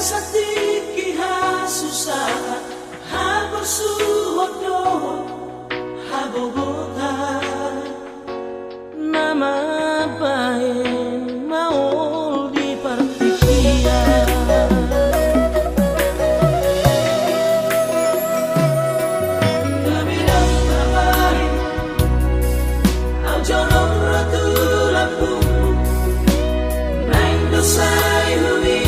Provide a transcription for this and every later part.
sakti ha susah ha bersuhodo ha bogota nama bain mau dipertikian kabilang babae au jorong ratu lampung naing dosai hui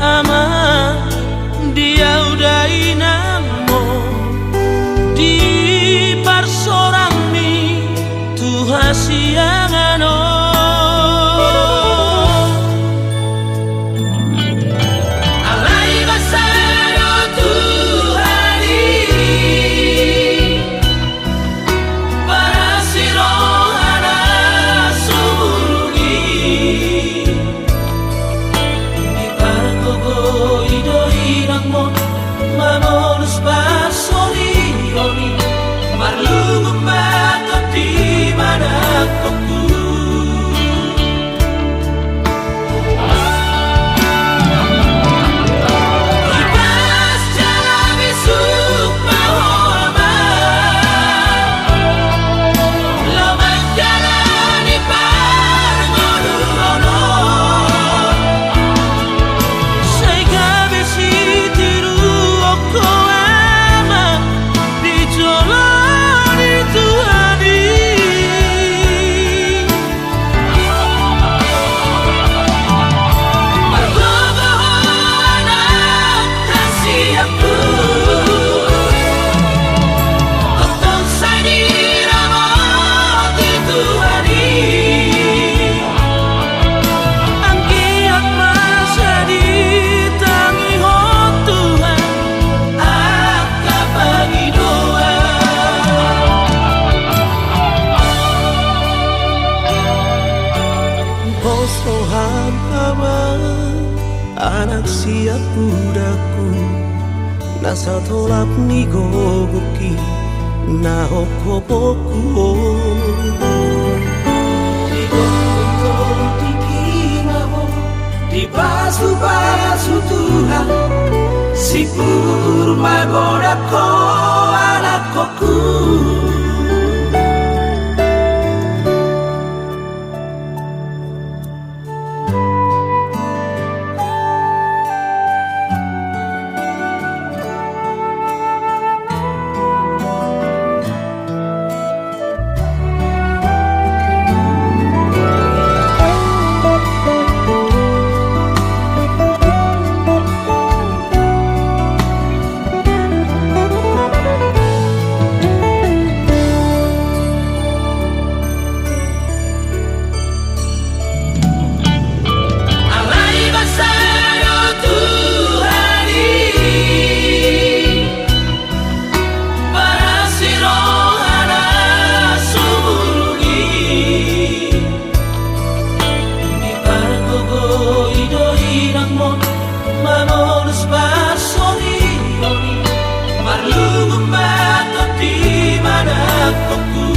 ama dia udai namo di parsorang mi Tuhan siangano alai basaro Tuhani para sirohana suruni di pargogo idoi nangmon mamonus basori oni marlungum batot di mana koku ibas jalan bisuk mahoma loman jalan di pargono sai gabe si tiru oko ama di jolani Tuhani margogo anak kasih aku otong sani ramoti Tuhani angkiat masa di tangi ho Tuhan aka bagi doa Posohan ama anak siap budaku nasa tolap ni gogoki na hokoboku di gonto di kimamo di basu Tuhan si purma godako anakku alai basaro Tuhani para sirohana suruni di pargogo idoi nangmon mamonus basori oni marlungum batot di mana koku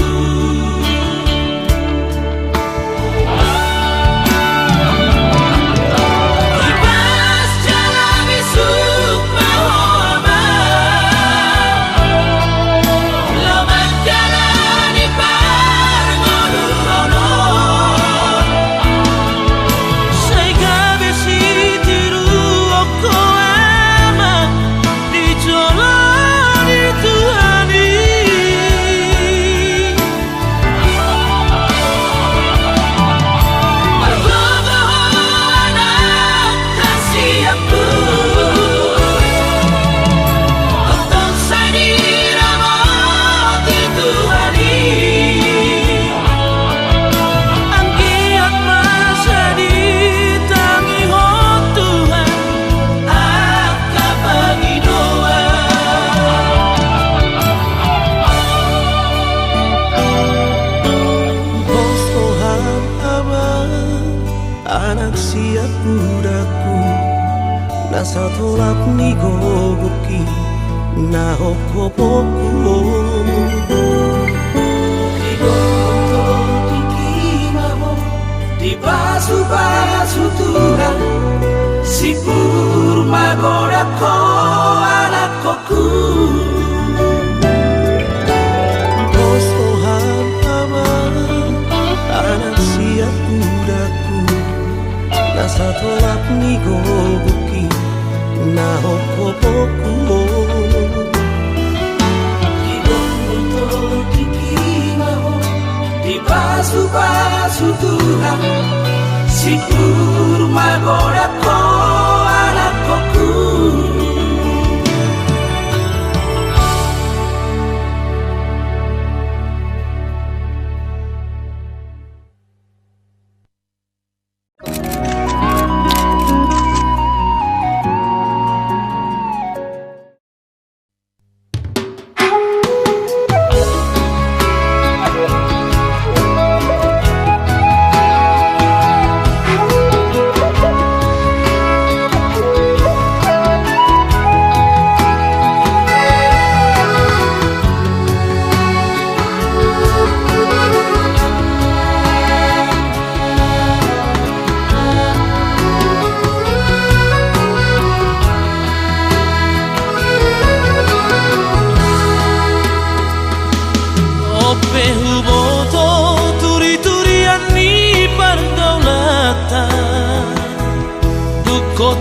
ibas jalan bisuk mahoma loman jalan di pargono sai gabe si tiru oko ama di jolani Tuhani margogo anak kasih aku otong sani ramoti Tuhani angkiat masa di tangi ho Tuhan aka bagi doa Posohan ama anak siap budaku nasa tolap ni gogoki na hokoboku di gonto di kimamo di basu Tuhan si purma godako anakku Posohan ama anak siap budaku nasa tolap ni gogoki na hokoboku di gonto di kimamo di basu Tuhan si purma godako anakku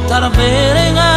tarberenga